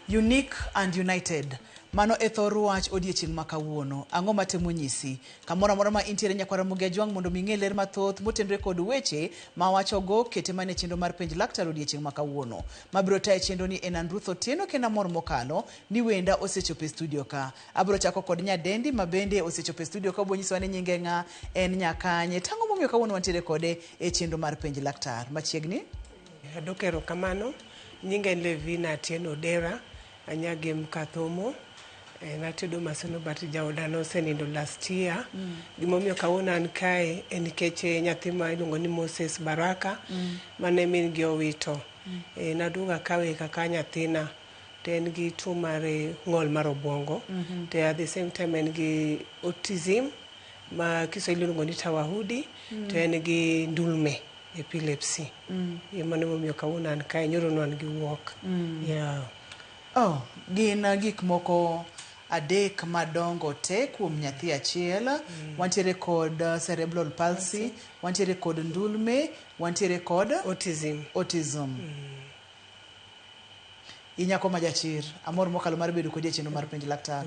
Unique and united. Mano e thor wach odiechieng' ma kawuono. Ang'o matemo nyisi? Kamoro amora ma intiere nyakwara Mugia Jwang' mondo mi ng'e ler mathoth motenore kod weche ma wachogo kete mane chenro mar penj laktar odiechieng' ma kawuono. Mabiro tayo chenro ni en Ruth Otieno kendo amor mokalo ni wenda osechopo e studio ka. Abiro chako kod nyadendi ma bende osechopo e studio ka obiro nyisowa ni nyinge ng'a, en nyakanye. Tang'o momiyo kawuono wantiere kode e chenro mar penj laktar. Machiegni? Adokero kamano, nyinga en Levina Atieno Odera, anyage mkathomo. Natedo masono but jaoda nosenindo last year. Gimomiyo kawuono an kae en nikech nyathi ma iluongo ni Moses Baraka mane min gi owito. Naduoga kawe kaka nyathina to en gi tuo mar ng'ol mar obwongo. To at the same time en gi autism ma Kiswahili iluongo ni tawahudi, to en gi ndulme, epilepsy. Mano momiyo kawuono an kae, nyoro no an gi wuok. Oh, gin gik moko adek madongo te kuom nyathi achiel. Wantiere kod cerebral palsy, wantiere kod ndulme, wantiere kod autism. Inyako majachir, amor mokalo mar bedo kodi e chenro mar penj laktar.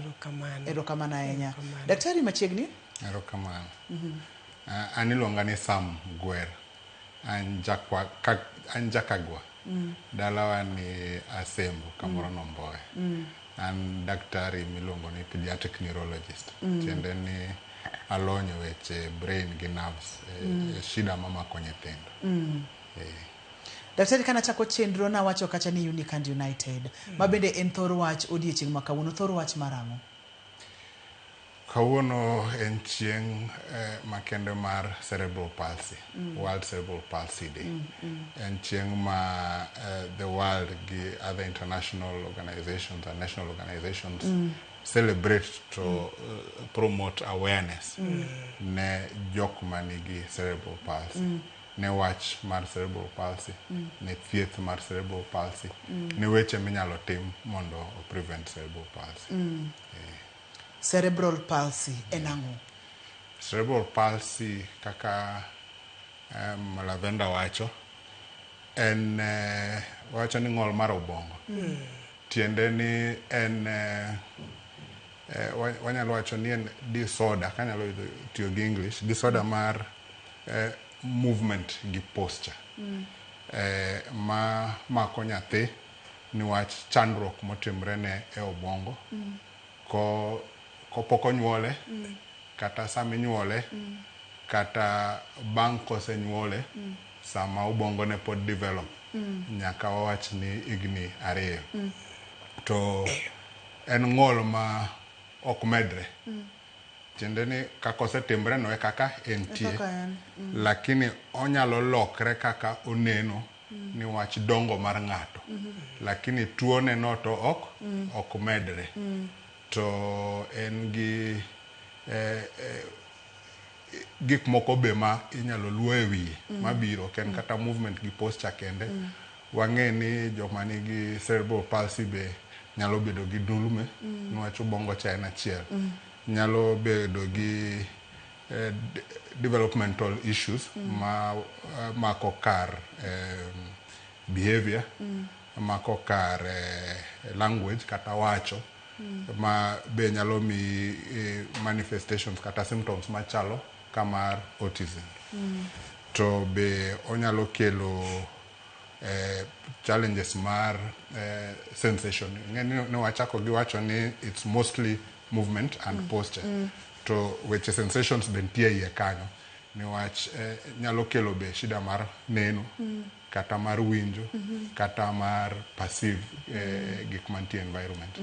Erokamano ahinya. Daktari machiegni? Erokamano. An iluonga ni Sam Gwer. An jakagwa. Dalawa ni Asembo, kamoro Nomboe. An daktari miluongo ni pediatric neurologist. Tiende ni alonyo weche brain gi nerves, shida mamako nyithindo. Daktari, kana chako chenro na wacho kacha ni Unique and United. Mabende en thor wach odiechieng' ma kawuono, thor wach marang'o? Kawuono en chieng' makende mar cerebral palsy, World Cerebral Palsy Day. En chieng' ma the world gi other international organizations and national organizations celebrate to promote awareness ne jok manigi cerebral palsy. Ne wach mar cerebral palsy, ne thieth mar cerebral palsy, ne weche minyalo tim mondo o prevent cerebral palsy. Cerebral palsy en ang'o? Cerebral palsy, kaka Lavenda wacho, en wacho ni ng'ol mar obongo. Tiende ni en wanyalo wacho ni en disorder, kanyalo tiyo gi English, disorder mar movement gi posture. Ma mako nyathi niwach chandruok motimre ne e obongo. Kopok onyuole, kata sama inyuole, kata bang' kosenyuole, sama obongo ne pod develop, nyaka wawach ni higni 2. To en ng'ol ma ok medre. Tiende ni kaka osetimre no e kaka entie. Lakini onyalo lokre kaka oneno niwach dongo mar ng'ato. Lakini tuone no to ok medre. To en gi gik moko be ma inyalo luo e wiye mabiro, ken kata movement gi posture kende. Wang'e ni joma nigi cerebral palsy be nyalo bedo gi ndulme, niwach obongo cha en achiel. Nyalo bedo gi developmental issues ma mako kar behavior, mako kar language kata wacho, ma be nyalo mi manifestations kata symptoms machalo kamar autism. To be onyalo kelo challenges mar sensation. Ne wachako gi wacho ni it's mostly movement and posture. To weche sensations be nitie iye kanyo. Niwach nyalo kelo be shida mar neno, kata mar winjo, kata mar perceive gik mantie environment.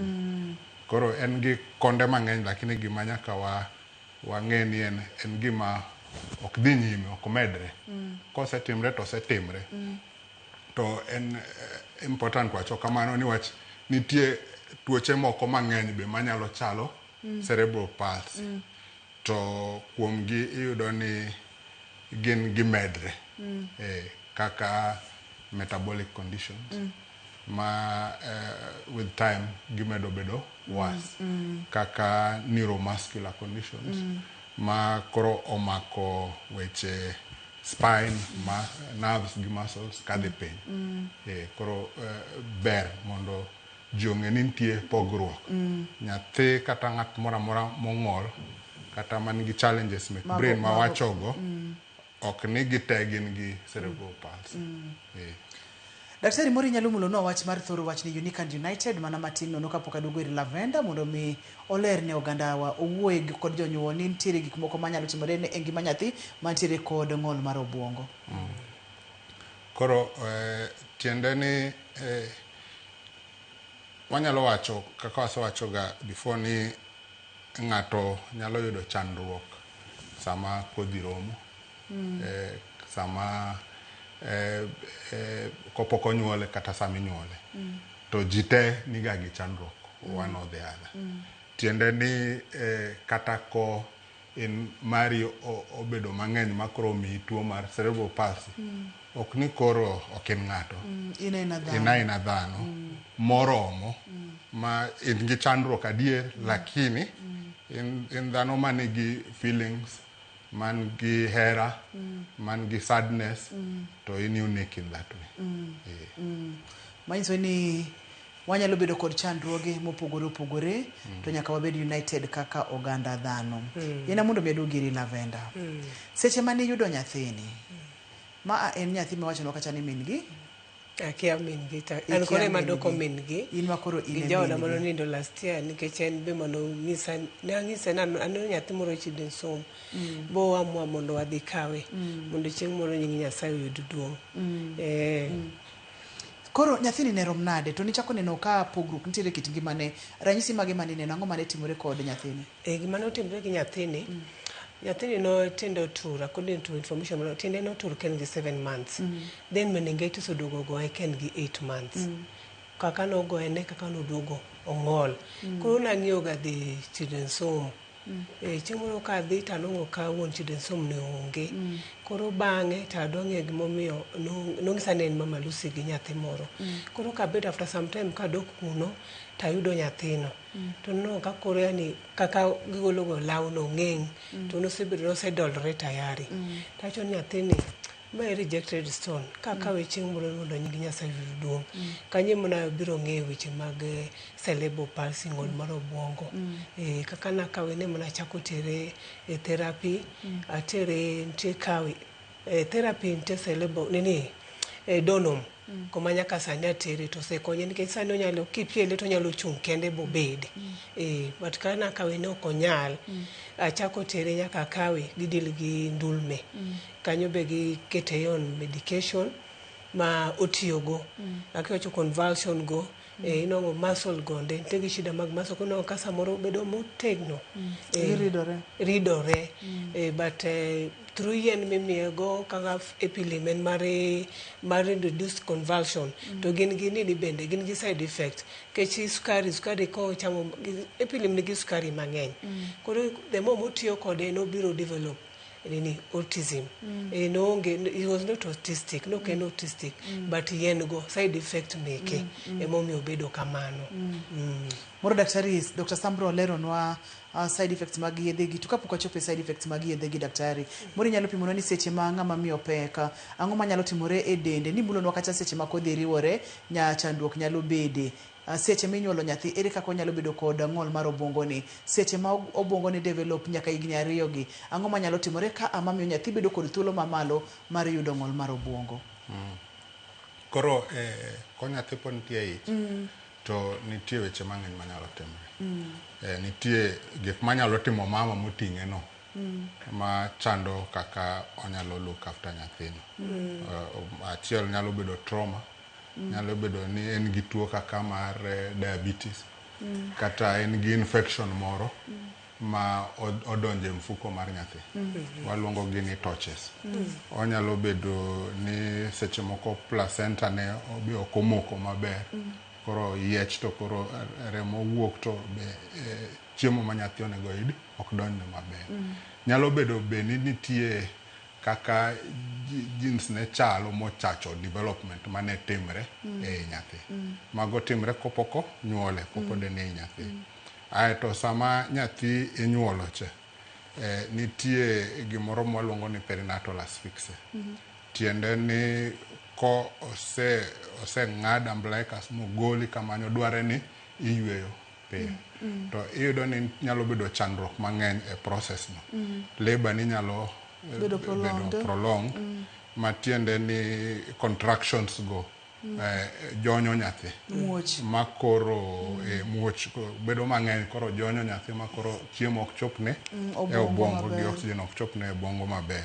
Koro en gi konde mang'eny, lakini gima nyaka wang'e ni en gima ok dhi nyime, ok medre. Kosetimre to osetimre. To en important wacho kamano niwach nitie tuoche moko mang'eny be manyalo chalo cerebral palsy. To kuom gi iyudo ni gin gimedre. Kaka metabolic conditions. Ma with time gimedo bedo worse. Kaka neuromuscular conditions. Ma koro omako weche spine, nerves gi muscles kadhi piny. Koro ber mondo jong'e ni nitie pogruok. Nyathi kata ng'at moro amora mong'ol kata man gi challenges mek brain ma wachogo ok ni gite gin gi cerebral palsy. Daktari mori nyalo mulo no wach mar thoro wach ni Unique and United mana matin nono kapok aduogo ir Lavenda mondo mi oler ne oganda wa owuoye kod jonyuol ni nitiere gik moko manyalo timore ne ngima nyathi mantiere kod ng'ol mar obwongo. Koro tiende ni wanyalo wacho kaka wasewacho ga before ni ng'ato nyalo yudo chandruok sama kodhi romo, sama kopok onyuole kata sama inyuole, to ji te niga gi chandruok one or the other. Tiende ni kata ko in mari obedo mang'eny makoro mi tuo mar cerebral palsy, ok ni koro ok in ng'ato, ina dhano moromo ma in gi chandruok adier, lakini in dhano man gi feelings, man gi hera, man gi sadness, to in unique in that way. Manyiso ni wanyalo bedo kod chandruoge mopogore opogore, to nyaka wabed united kaka oganda dhano. Ina mondo meduogo ir Lavenda. Seche mane yudo nyathini, ma en nyathi ma wacho no kacha ni min gi akia min gi ta an kore madoko min gi in makoro in gi jaoda mano nindo last year nikech en be mano ngisa na anu nyathi moro chiden som bo amwa mondo wadhi kawe mondo chieng' moro nyingi Nyasaye oyud duong'. Koro nyathini ne rom nade to nichako neno ka pogruok nitiere kit ngimane, ranyisi mage mane neno, ang'o mane timore kod nyathini? Gima ne otimore gi nyathini, nyathini no tinde otur, according to information, tinde no otur ken gi 7 months. Then meningitis oduogo goe ken gi 8 months. Kaka no goe ne kaka no duogo ong'ol. Koro nang'iyo ga dhi children's home. Chieng' moro ka dhi to anong'o ka wuon children's home ne onge. Koro bang'e to adong'e gimomiyo nong'isa ni en Mama Lucy gi nyathi moro. Koro kabet after some time kadok kuno tayudo nyathino. To no ka koro yani kaka gigolo go law no ng'eng to nosedolre tayari. Tacho nyathini ma rejected stone kaka we chieng' moro mondo nyingi Nyasaye oyud duong'. Kanye mona biro ng'eyo weche mag cerebral palsy, ng'ol mar obwongo. Kaka nakawe ne mona chako tere e therapy, atere ntie kawe therapy ntie cerebral donum kuma nyaka sani atere to sekonye nikech sani onyalo kipiele to nyalo chung' kende bobed. But kana kawe ne ok onyal, achako tere nyaka kawe gidil gi ndulme. Kanyo be gi keteyon medication ma otiyogo. Akiwacho convulsion go, inongo muscle gonde, nitegi shida mag muscle kono kasa moro bedo motegno. Ridore. But through yen mimiego kaka epilim mar reduced convulsion, to gin ni bende gin gi side effect. Kechi sukari ko chamo epilim nigi sukari mang'eny. Koro the more motiyo kode no biro develop autism. He was not autistic, no ken autistic, but yen go side effect meke emomi obedo kamano. Moro daktari Dr. Sambro leronwa side effects mag yedhe gi, to kapok wachopo side effects mag yedhe gi daktari, moro nyalo pimo ni seche ma ng'ama miyo peka ang'o manyalo timore e dende, ni mulonwa kata seche ma kodhi riwore nya chandruok nyalo bede. Seche minyuolo nyathi ere kaka onyalo bedo kod ng'ol mar obwongo ni, seche ma obwongo ni develop nyaka higni 2 gi, ang'o manyalo timore ka amamiyo nyathi bedo kod thuolo mamalo mar yudo ng'ol mar obwongo? Koro ko nyathi pod nitie ich, to nitie weche mang'eny manyalo timore. Nitie gik manyalo timo mama moting'e no ma chando kaka onyalo look after nyathino. Achiel nyalo bedo trauma, nyalo bedo ni en gi tuo kaka mar diabetes, kata en gi infection moro ma odonje mfuko mar nyathi, waluongo gi ni torches. Onyalo bedo ni seche moko placenta ne ok omoko maber, koro yiech to koro remo wuok to chiemo ma nyathi onego oyud ok donjne maber. Nyalo bedo be ni nitie kaka genes ne chalo mochacho development mane timre e nyathi. Mago timre kopoko nyuole, kopod ne nyathi. Aeto sama nyathi inyuolo che, nitie gimoro mwaluongo ni perinatal asphyxia. Tiende ni ko ose ng'ad umbilicus mogoli kamano dware ni iyweyo piyo. To iyudo ni nyalo bedo chandruok mang'eny e process no. Labor ni nyalo bedo prolonged matiende ni contractions go jonyo nyathi makoro muoch bedo mang'eny koro jonyo nyathi makoro chiemo ok chopne e obwongo gi oxygen ok chopne e obwongo maber.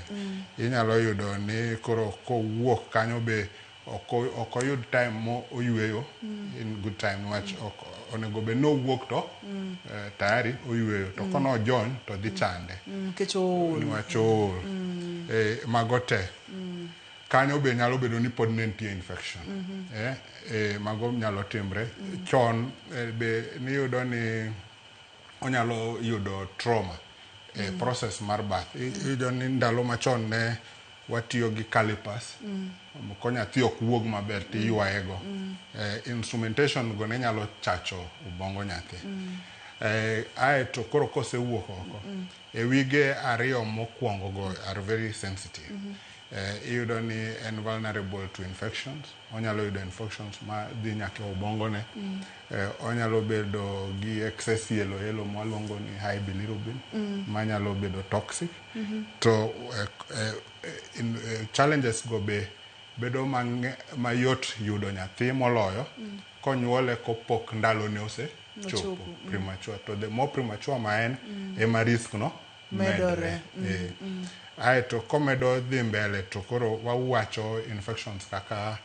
Inyalo yudo ni koro kowuok kanyo be ok oyud time mo oyweyo in good time niwach onego be no wuok to tayari oyweyo to kono jony to dhi chande niwach ool mago te. Kanyo be nyalo bedo ni pod nitie infection. Mago nyalo timre chon be niyudo ni onyalo yudo trauma process mar bath. Iyudo ni ndalo machon ne watiyo gi calipers ko nyathi ok wuog maber tiyuayego. Instrumentation go ne nyalo chacho ubongo nyathi. To koro kosewuok oko wige ariyo mokwongo go are very sensitive. Iyudo ni en vulnerable to infections. Onyalo yudo infections ma dhi nyaka ubongo ne. Onyalo bedo gi excess yellow mwaluongo ni high bilirubin manyalo bedo toxic. To challenges go be bedo mayot yudo nyathi moloyo konyuole kopok ndalo ne chopo premature. To the more premature ma en ema risk no medore. To komedo dhi mbele to koro wawacho infections kaka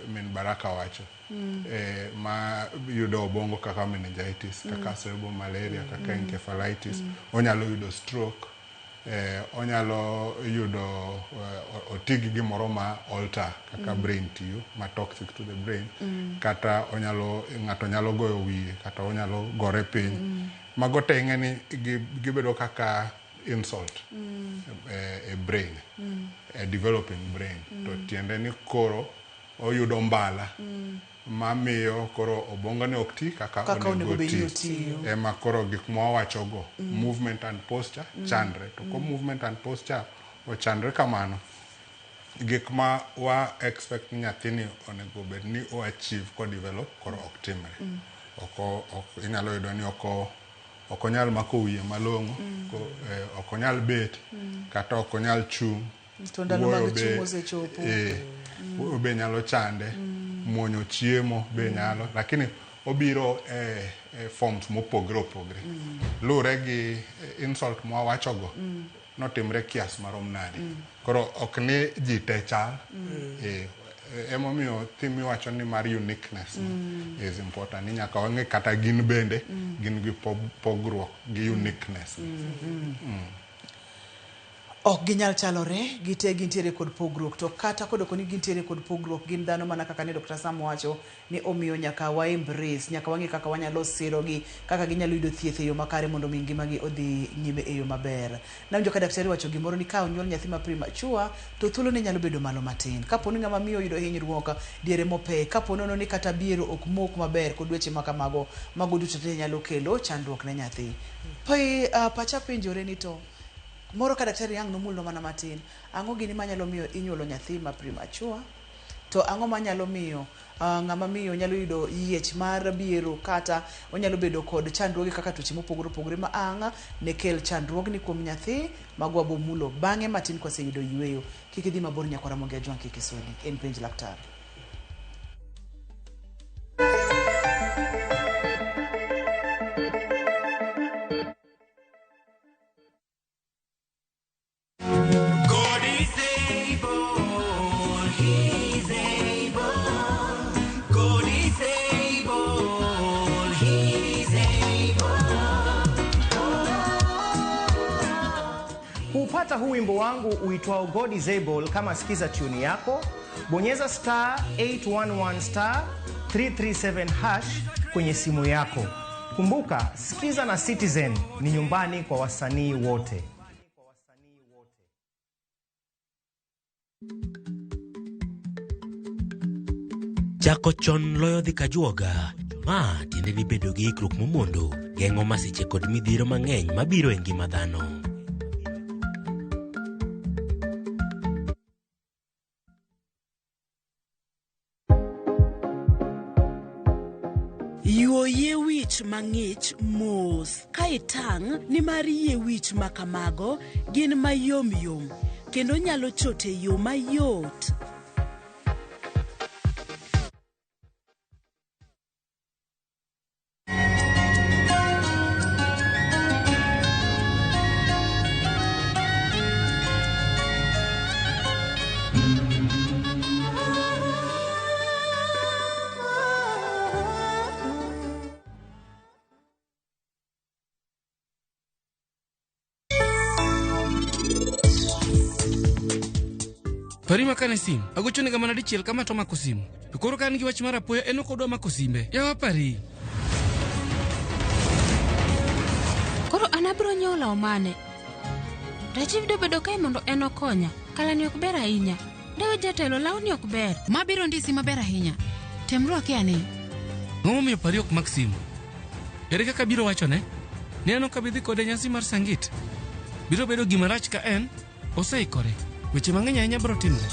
min Baraka wacho ma yudo obongo kaka meningitis, kaka cerebral malaria, kaka encephalitis. Onyalo yudo stroke. Onyalo yudo otigi gimoro ma alter kaka brain tio ma toxic to the brain. Kata ng'ato nyalo goyo wiye kata onyalo gore piny. Mago te ng'eni gibedo kaka insult a brain, a developing brain. To tiende ni koro oyudo mbala mamiyo koro obongo ne ok ti kaka onego ti. Ema koro gik mwawacho go movement and posture chandre. To ko movement and posture ochandre kamano, gik ma wa expect nyathini onego bed ni o achieve ko develop koro ok timre. Inyalo yudo ni ok onyal mako wiye malong'o, ok onyal bet kata ok onyal chung'. To ndalo mag chung' osechopo. Be nyalo chande, muonyo chiemo be nyalo, lakini obiro forms mopogre opogre. Lure gi insult mwawacho go notimre kias marom nade. Koro ok ni ji te chal. Emomiyo thimi wacho ni mar uniqueness is important. Ni nyaka wang'e kata gin bende gin gi pogruok gi uniqueness. Ok ginyal chalore, gite gintiere kod pogruok. To kata kodoko ni gintiere kod pogruok, gin dhano mana kaka ne Dr. Sam wacho ni omiyo nyaka wa embrace, nyaka wang'e kaka wanyalo sirogi, kaka ginyalo yudo thieth e yo makare mondo mi ngimagi odhi nyime e yo maber. Nawinjo ka daktari wacho gimoro ni ka onyuol nyathi ma premature to thuolo ne nyalo bedo malo matin. Kapo ni ng'ama miyo yudo hinyruok diere mopek, kapo nono ni kata biero ok mok maber kod weche makamago, mago duto te nyalo kelo chandruok ne nyathi. Pacha penjore ni to moro ka daktari ang' nomulno mana matin, ang'o gini manyalo miyo inyuolo nyathi ma premature? To ang'o manyalo miyo ng'ama miyo nyalo yudo yiech mar biero kata onyalo bedo kod chandruoge kaka tuoche mopogore opogore ma ang' ne kel chandruogni kuom nyathi magwa bomulo bang'e matin kwaseyudo yweyo. Kik idhi mabor nyakwara Mogi Ajwang' kik isudi. En penj laktar. Kupata huu wimbo wangu uitwao God is Able, kama sikiza tune yako, bonyeza *811 *337# kwenye simu yako. Kumbuka, sikiza na Citizen ni nyumbani kwa wasanii wote. Chako chon loyo dhi kajuoga. Ma tiende ni bedo gi ikruok momondo, geng'o masiche kod midhiero mang'eny mabiro e ngima dhano. Yuoye wich mang'ich mos ka itang' ni mar yie wich makamago gin mayom yom kendo nyalo chote yo mayot. Parima kane sim, agochone ga mana dichiel kama to mako simu. To koro kan gi wach mar apoya en ok odwa mako simbe. Yawa pari. Koro anabro nyola omane. Rajiv do bedo kae mondo en okonya. Kalani ok ber ahinya. Dewe jatelo lawni ok ber. Mabiro ndisi maber ahinya. Temruok yani. Ng'omo miyo pari ok mak simu. Ere kaka biro wachone? Ni ano ka bidhi kode nyasi mar Sangit. Biro bedo gima rach ka en oseikore. Weche mang'eny ahinya biro timore.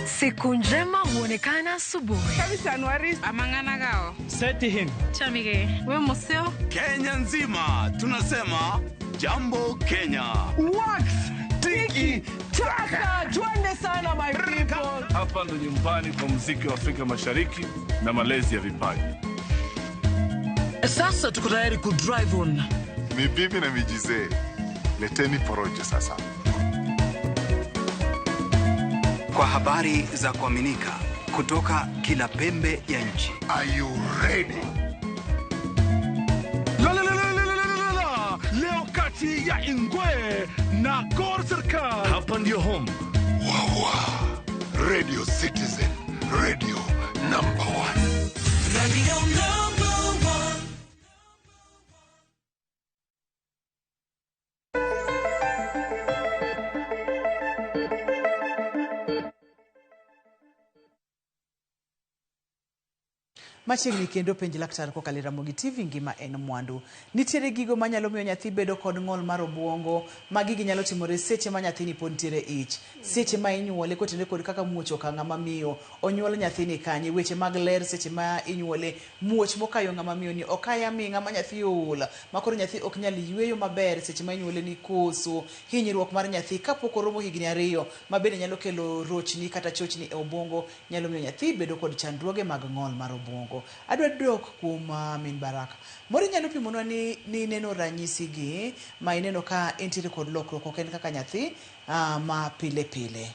Siku njema huonekana asubuhi. Kabisa Nwaris. Amangana gao. Seti him. Chamige. We museo. Kenya nzima tunasema jambo Kenya. Wax, tiki, taka. Twende sana my people. Hapa ndo nyumbani kwa muziki wa Afrika Mashariki na malezi ya vipaji. Sasa tuko tayari ku drive on. Mibibi na mijize. Leteni porojo sasa. Kwa habari za kuaminika kutoka kila pembe ya nchi. Are you ready? Leo kati ya Ingwe na Gor Serikali. Hapa ndio home. Radio Citizen, radio number 1. Radio number 1. Machiegni kendo penj laktar kokalo Ramogi TV ngima en mwandu. Nitiere gigo manyalo miyo nyathi bedo kod ng'ol mar obwongo, magi ginyalo timore seche ma nyathini pod nitiere ich. Seche ma inyuole kotenore kod kaka muoch ka ng'ama miyo, onyuol nyathini kanye, weche mag ler seche ma inyuole, muoch mokayo ng'ama miyo ni okaya mi ng'ama nyathi oula, makoro nyathi ok nyal yweyo maber seche ma inyuole ni koso, hinyruok mar nyathi kapok oromo higni 2, ma bende nyalo kelo rochni kata chochni e obwongo, nyalo miyo nyathi bedo kod chandruoge mag ng'ol mar obwongo. Adwa dok kuom Min Baraka. Mori nyalo pimonwa ni neno ranyisi gi ma ineno ka entiere kod lokruok ok en kaka nyathi ma pile pile.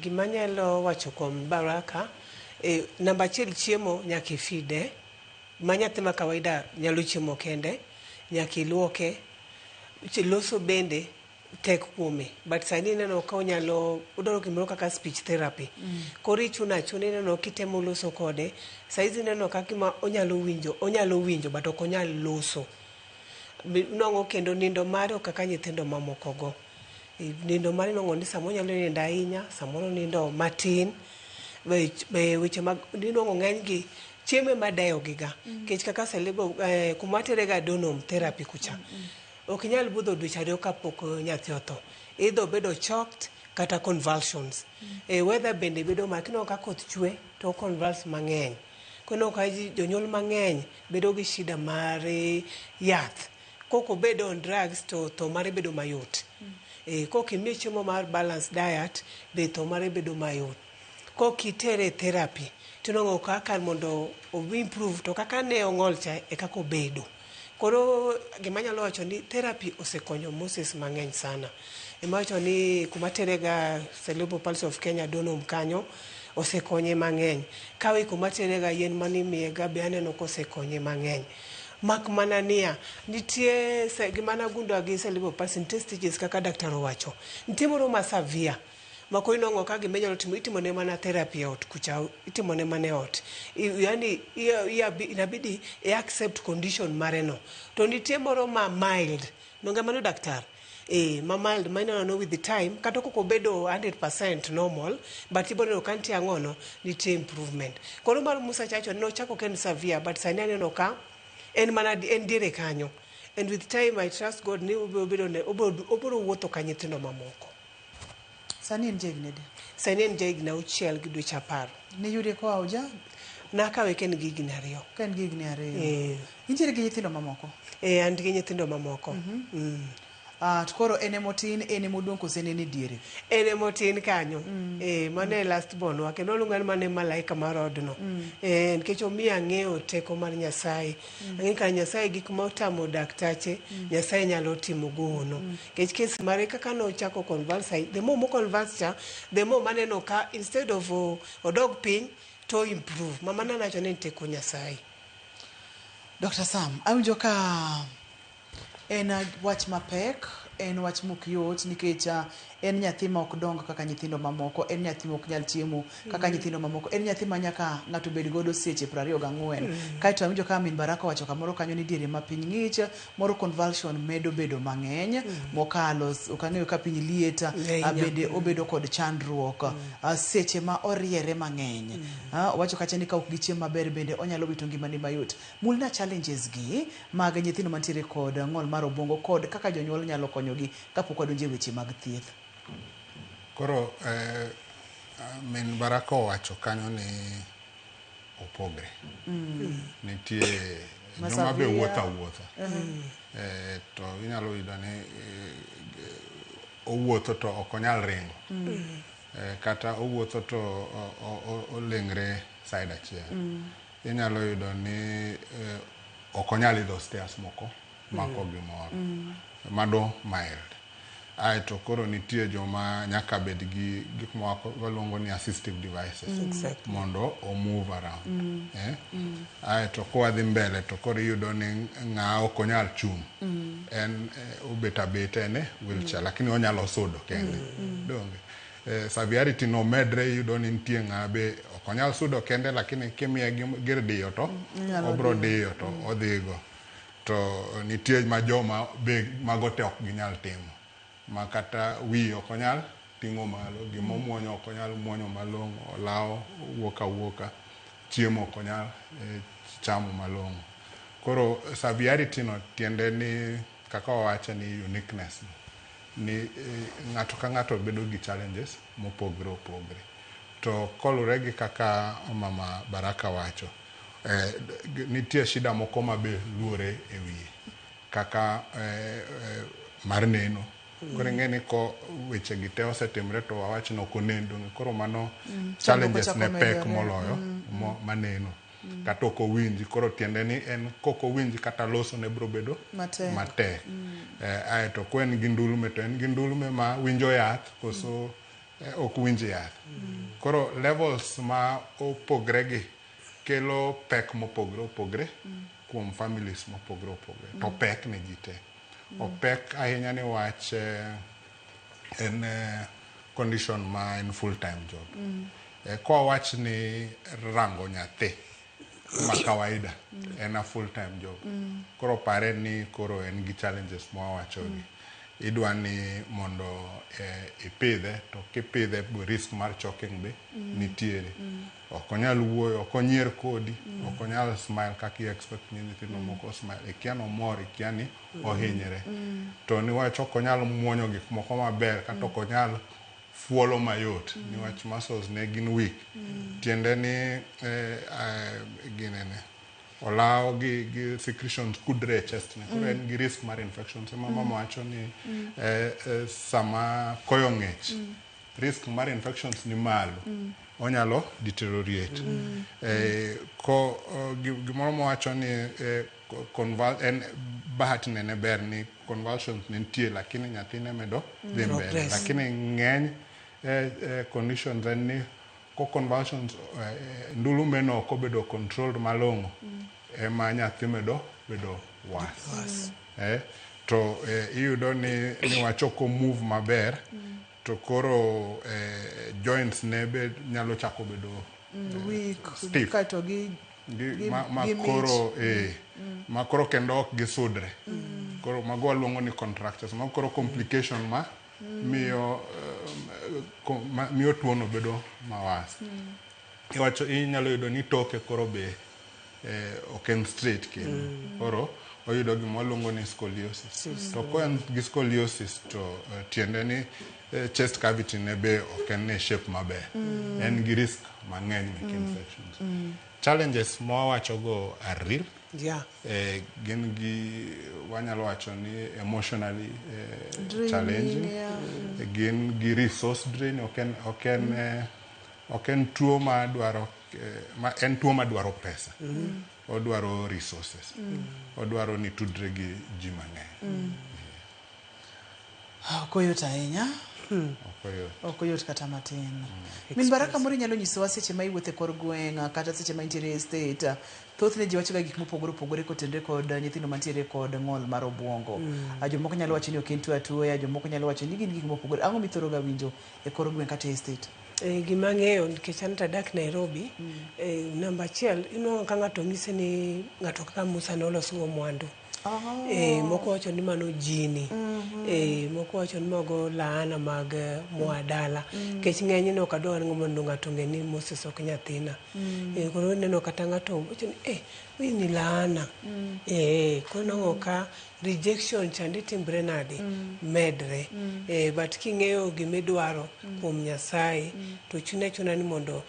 Gima nyalo wacho kuom Baraka, namba 1 chiemo nyaka ifide. Ma nyathi ma kawaida nyalo chiemo kende, nyaka iluoke, loso bende tek kuome, but sani neno ka onyalo udoro gimoro kaka speech therapy. Kori chuna neno kitemo loso kode, saizi neno kaka ma onyalo winjo but ok onyal loso. Nongo kendo nindo mare kaka nyithindo mamoko go. Nindo mare nongo ni samo nyalo nindo ahinya, samoro nindo matin. Weche mag nongo ng'eny gi chiemo madeyo giga. Kech kaka selebo kumatere ga donum therapy kucha. Ok nyal budho dweche 2 kapok nyathi otho. Idho bedo choked kata convulsions. Weather bende bedo makino ka koth chwe to convulse mang'eny. Kono ka jonyuol mang'eny bedo gi shida mar yath. Koko bedo on drugs to mare bedo mayot. Koko imiyo chiemo mar balanced diet be to mare bedo mayot. Koko itere therapy tinongo kaka mondo improve to kaka ne ong'ol cha e kaka obedo. Koro gima nyalo wacho ni therapy osekonyo Moses mang'eny sana. Imacho ni kumaterega Cerebral Palsy of Kenya donum kanyo osekonye mang'eny. Kawe kumaterega yen mani miega be aneno kosekonye mang'eny. Mak mana niya, nitie gima nagundo gi Cerebral Palsy stages kaka daktari owacho. Nitie moro ma severe. Mako inongo ka gima nyalo timo itimone mana therapy ot kucha, itimone mana ot. Yani inabidi accept condition mare no. To nitie moro ma mild, nonga mano daktari. Ma mild minor no with the time kata koko bedo 100% normal, but ibono kanti ang'ono nitie improvement. Koro mar Musa chacho no chako ken severe, but sani aneno ka en mana en diere kanyo, and with time I trust God ni obiro wuotho ka nyithindo mamoko. Sani en jegnede? Sani en jahigni 6 gi dweche 10. Niyude koa uja? Nakawe ka en gi higni 2. Ka en gi higni 2. Intiere gi nyithindo mamoko? An gi nyithindo mamoko. To koro en emotin, en emoduong' kose en e diere? En emotin kanyo. Mano e last born wa, kendo oluongo ni mano e malaika mar odno. Nikech omiyo ang'eyo teko mar Nyasaye. Ang'eyo ka Nyasaye gik ma otamo daktache, Nyasaye nyalo timo gono. Nikech kes mare kaka nochako converse, the more mo converse cha, the more maneno ka instead of odog piny to improve. Mama nanacho ni teko Nyasaye. Dr. Sam, awinjo ka en wach mapek, en wach mok yot nikech en nyathi ma ok dong kaka nyithindo mamoko, en nyathi ma ok nyal chiemo kaka nyithindo mamoko, en nyathi ma nyaka ng'ato bed godo seche 24. Kaito awinjo ka min Baraka wacho kamoro kanyo ni diere ma piny ng'ich, moro convulsion medo bedo mang'eny, mokalo ok ang'eyo ka piny liet, bende obedo kod chandruok, seche ma oriere mang'eny. Wacho kacha ni ka ok gichiem maber bende onyalo wito ngimani mayot. Mulna challenges gi mag nyithindo mantiere kod ng'ol mar obwongo kod kaka jonyuol nyalo konyogi kapok wadonjo e weche mag thieth. Koro min Baraka wacho kanyo ni opogre. Nitie joma be wuotha. To inyalo yudo ni owuotho to ok onyal ringo. Kata owuotho to olengre side achiel. Inyalo yudo ni ok onyal idho stairs moko mako gimoro. Mado mild. To koro nitie joma nyaka bed gi gik ma waluongo ni assistive devices mondo o move around. To kowadhi mbele to koro iyudo ni ng'a ok onyal chung'. En obet abeta ene wheelchair lakini onyalo sudo kende. Donge severity no medre iyudo ni nitie ng'a be ok onyal sudo kende lakini kimiye gir diyo to obro diyo to odhigo. To nitie ma joma be mago te ok ginyal timo. Ma kata wi ok onyal ting'o malo, gimo muonyo ok onyal muonyo malong'o, olawo wuoka, chiemo ok onyal chamo malong'o. Koro severity no tiende ni kaka wawacho ni uniqueness ni ng'ato ka ng'ato bedo gi challenges mopogre. To kolure gi kaka mama Baraka wacho, nitie shida moko ma be luore e wiye kaka mar neno. Koro ing'eni ko weche gi te osetimre to wawach no konendo. Koro mano challenges ne pek moloyo maneno. Kata ok owinji. Koro tiende ni en kok owinji kata loso ne bro bedo matek. To kwen gi ndulme to en gi ndulme ma winjo yath koso ok winji yath. Koro levels ma opogre gi kelo pek mopogre kuom families mopogre. To pek ne ji te. Opek ahinya ni wach en condition ma en full time job. Kwa wach ni rango nyathi ma kawaida en a full time job. Koro pare ni koro en gi challenges mo wacho ni. Idwa ni mondo ipidhe to kipidhe risk mar choking be nitiere. Ok onyal wuoyo, ok onyier kodi, ok onyal smile kaka expect ni nyithindo moko smile. Ikia no mor, ikia ni ohinyre. To niwach ok onyal muonyo gik moko maber kata ok onyal fuolo mayot niwach muscles ne gin weak. Tiende ni ginene olaw gi secretions kudre e chest ne. Koro en gi risk mar infections. Mama wacho ni sama koyo ng'ich risk mar infections ni malo. Onyalo deteriorate. Gimoro mowacho ni en bahati nene ber ni convulsions nitie lakini nyathine medo dhi mbele. Lakini ng'eny conditions en ni ko convulsions ndulume no ok obedo controlled malong'o ema nyathi medo bedo worse. To iyudo ni wacho ko move maber to koro joints ne be nyalo chako bedo weak kato gi makoro kendo ok gisudre. Koro mago waluongo ni contractures. Makoro complication ma miyo tuono bedo mawas. Iwacho inyalo yudo ni toke koro be oken straight kendo koro oyudo gima waluongo ni scoliosis to koen gi scoliosis to tiende ni chest cavity ne be oken ne shape maber en gi risk mang'eny mek infections challenges mwawacho go are real gin gi wanyalo wacho ni emotionally challenging gin gi resource drain oken tuo madwaro en tuo madwaro pesa odwaro resources odwaro ni tudre gi ji mang'eny koyot ahinya okoyot kata matin min Baraka moro nyalo nyisowa seche ma iwuothe kor gweng' kata seche ma intiere estate thothne ji wacho ga gik mopogore opogore kotenore kod nyithindo mantiere kod ng'ol mar obwongo jomoko nyalo wacho ni ok en tuo atuoya jomoko nyalo wacho ni gin gik mopogore ang'o mithoro ga winjo e kor gweng' kata estate gima ng'eyo nikech an tadak Nairobi namba achiel ino ka ng'ato ng'ise ni ng'ato kaka Musa noloso mwandu moko wacho ni mano jini moko wacho ni mago laana mag mwadala kech ng'eny no kadwar mondo ng'ato ng'e ni Moses ok nyathina koro neno kata ng'ato wacho ni ni laana kono ka rejection chande timbre nade medre but king'eyo gimidwaro kuom Nyasaye to chuna ni mondo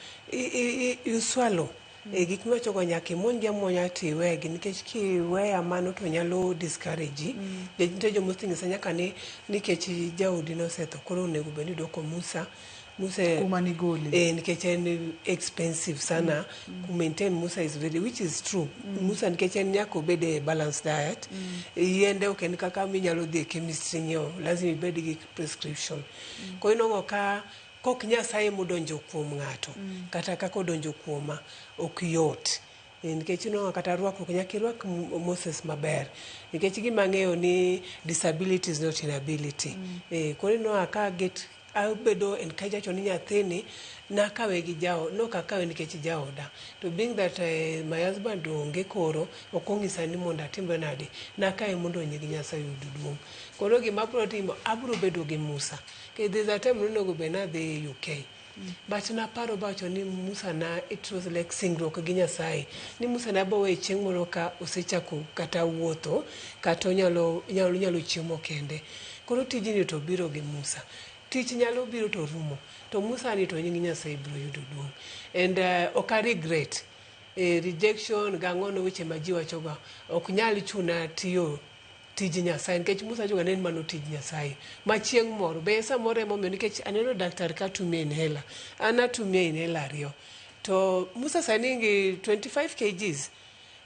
swallow gik machogo nyaka imonj amuonya tiwegi nikech kiweya mano to nyalo discourage nitie jomosing'isa nyaka ni nikech jaodi nosetho koro onego bed ni dwoko Musa nikech en expensive sana to maintain Musa is very which is true Musa nikech en nyaka obed e balanced diet yiende ok en kaka minyalo dhi e chemistry nyiewo lazima ibed gi prescription koro inong'o ka kok Nyasaye modonjo kuom ng'ato kata kaka odonjo kuoma ok yot nikech no kata rwako nyaka irwak Moses maber nikech gima ng'eyo ni disability is not inability koro no aka get abedo encourage ni nyathini nakawe gi jao no kakawe nikech jaoda to being that my husband onge koro okong'isa ni mondo atimbe nade nakawe mondo nyigi Nyasaye yud duong' koro gima abro timo abro bedo gi Musa there's a time nonego be na dhi UK but naparo bacho ni Musa na it was like singruok gi Nyasaye ni Musa na bowe chieng' moro ka osechako kata wuotho kata nyalo chiemo kende koro tijini to biro gi Musa tich nyalo biro to rumo to Musa ni to nyingi Nyasaye biro yudo duong' and ok regret rejection gang'ono weche ma ji wachoga ok nyal chuna tiyo tij Nyasaye nikech Musa juga nen mano tij Nyasaye ma chieng' moro be samoro emomiyo nikech aneno daktari ka tumie inhaler anatumie inhaler ariyo to Musa sani ngi 25 kgs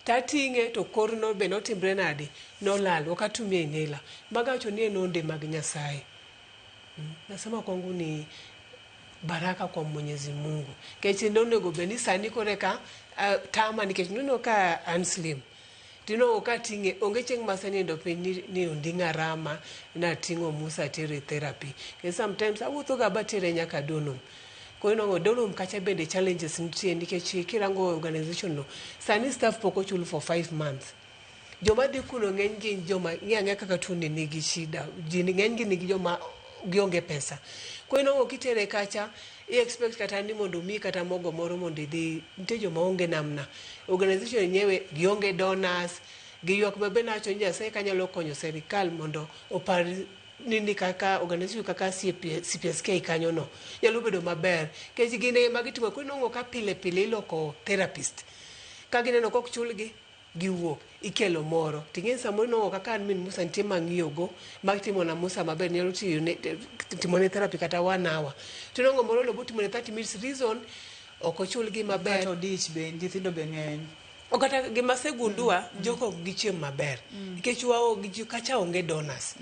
tating'e to korno be notimbre nade nolal ok atumie inhaler magacho ni en onde mag Nyasaye nasema kwangu ni baraka kwa Mwenyezi Mungu kechi ndonego beni sani koreka tama nikech nino ka unslim tino okatinge onge chieng' masani ndo piny ni ondinga rama na tingo Musa tere therapy ke sometimes awuotho ga batere nyaka Donholm ko ino Donholm kacha bende challenges nitie nikech kirango organization no sani staff poko chul for 5 months joma dhi kuno ng'eny gi joma ng'e kaka tuoni nigi shida ji ng'eny gi nigi joma gionge pesa ko ino kitere kacha expect kata ni mondo mi kata mogo moro mondo idhi nitie joma onge namna organization nyewe gionge donors giyok mabe nacho Nyasaye kanyalo konyo serikal mondo opar nini kaka organization kaka CPSK kanyo no nyalo bedo maber kech gine magitimo ko inong'o ka pile iloko therapist ka gineno kok chulgi giwuok ikelo moro ting'e samoro no kaka min Musa nitie mang'iyogo magtimo na Musa maber nyalo timo ne therapy kata 1 hour tinong'o moro lobo timo ne 30 minutes reason okochulgi maber kata odich be nyithindo be ng'eny okata gima segundua joko gichiem maber nikech wao gi kacha onge donors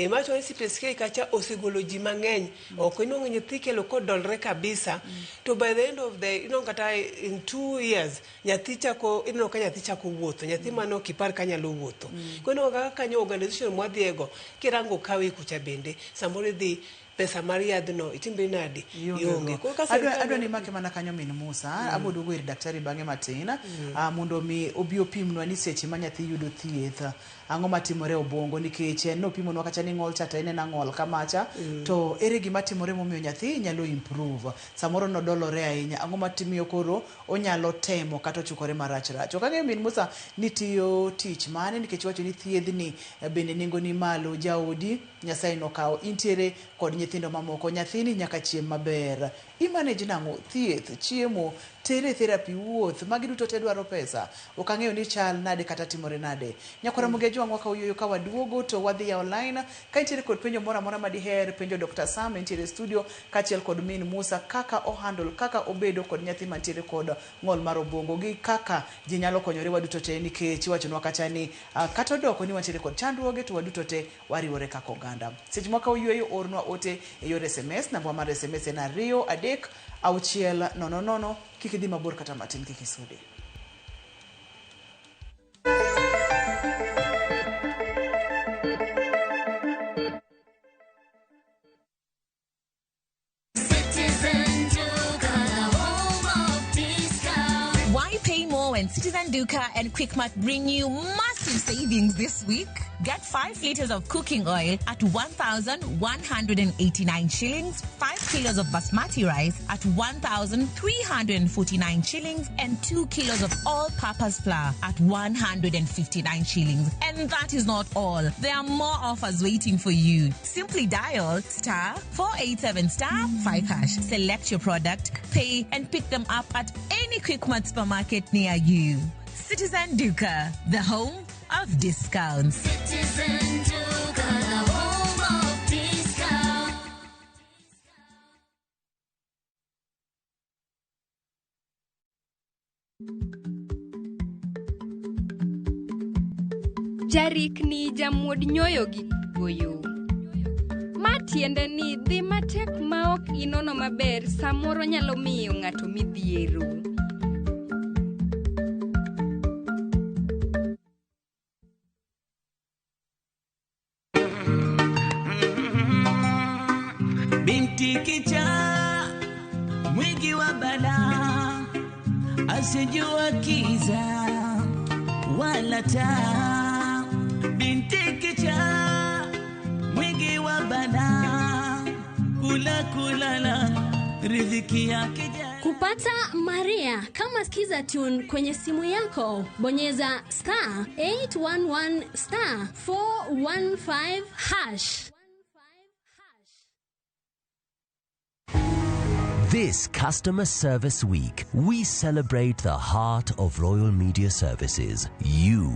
macho ni CPSK kacha osegolo ji mang'eny ok inong'o nyithi kelo kodolre kabisa to by the end of the kata in 2 years nyathi chako nyathi chako wuotho nyathi mano kipar kanyalo wuotho ko inong'o kaka kanyo organization mwadhiego kirango kawe kucha bende samoro dhi pesa mariadhno itimbe nadi yonge. Adwa ni make mana kanyo min Musa abodugo ir daktari bange matina mondo mi obi opimnwa ni seche ma nyathi yudo thieth ang'o matimore obongo nikech no pimonwa kacha ni ng'ol chata ene na ng'ol kamacha to ere gima timore momiyo nyathi nyalo improve samoro no dolore ahinya ang'o matimiyo koro onyalo temo kata chukore marachrach. Okang'eyo min Musa nitiyo tich mane nikech wacho ni thiedhni bende nengo ni malo jaodi Nyasaye no kawo intiere kod nyithindo mamoko nyathini nyaka chiem maber imanage nang'o thieth chiemo tere therapy wuoth magi duto te dwaro pesa. Okang'eyo ni chal nade kata timore nade. Nyakwara Mugia Jwang waka uyoyo ka waduogo to wadhi ya online ka intiere kod penjo mora mora madiher penjo Dr. Sam intiere studio kachiel kod min Musa kaka handle kaka obedo kod nyathi mantiere kod ng'ol mar obongo gi kaka ji nyalo konyore waduto te nikech wachonwa kacha ni kata odoko ni wantiere kod chandruoge to waduto te wariwore kaka oganda. Seche moko uyoyo ornwa ote e yor SMS namba mar SMS en 23600 kiki dhi mabor kata matin kiki sudi. Why pay more when Citizen Duka and Quickmart bring you massive savings this week? Get 5 liters of cooking oil at 1,189 shillings, 5 kilos of basmati rice at 1,349 shillings, and 2 kilos of all-purpose flour at 159 shillings. And that is not all. There are more offers waiting for you. Simply dial *487*5#. Select your product, pay, and pick them up at any Quickmart supermarket near you. Citizen Duka, the home of discounts. Citizen Duka, the home of discounts. Jarikni jamuod nyoyo gi goyo. Matiende ni dhi matek maok inono maber samoro nyalo miyo ng'ato midhiero. Binti kicha mwingi wa bala asijua kiza wala taa. Binti kicha mwingi wa bala kulala riziki yake. Kupata Maria kama skiza tune kwenye simu yako bonyeza *811*415#. This Customer Service Week, we celebrate the heart of Royal Media Services, you.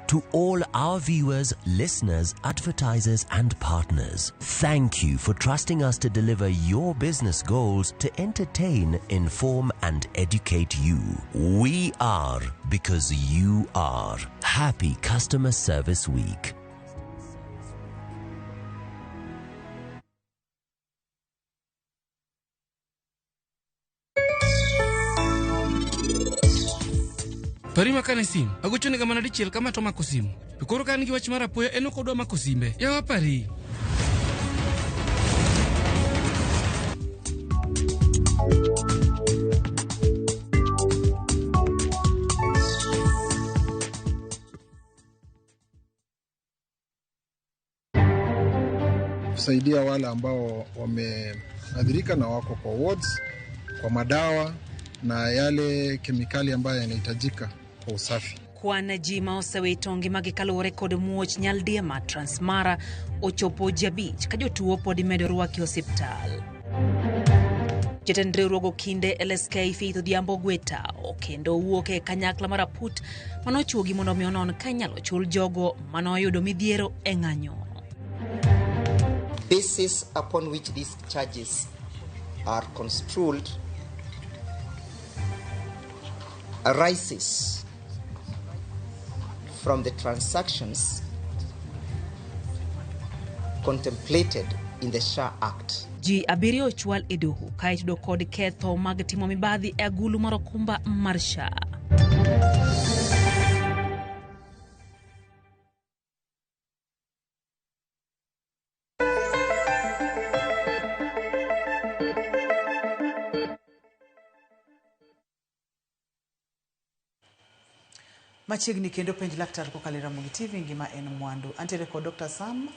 To all our viewers, listeners, advertisers, and partners, thank you for trusting us to deliver your business goals to entertain, inform, and educate you. We are because you are. Happy Customer Service Week. Parima kane sim, agochone kama nadichiel kama to mako simu. To koro kan gi wach mar apoya en ok odwa mako simbe. Yawa pari. Kusaidia wale ambao wameadhirika na wako kwa wards, kwa madawa na yale kemikali ambayo yanahitajika kwa usafi. Kwana jima osewetongi magikalore kod muoch nyaldiema Transmara ochopo jabich kajotuo pod imedo rwaki osiptal. Jatend riwruogo kinde LSK Faith Odhiambo Gweta okendo wuoke kanyakla maraput manochuogi mondo mi onon kanyalo chul jogo manoyudo midhiero e ng'anyo. Basis upon which these charges are construed arises from the transactions contemplated in the SHA Act. Ji abirio chwal e doho kaitudo kod ketho mag timo mibadhi e agulu mar okumba mar SHA. machiegni kendo penj laktar kokalo Ramogi TV ngima en mwandu. Antiere kod Dr. Sam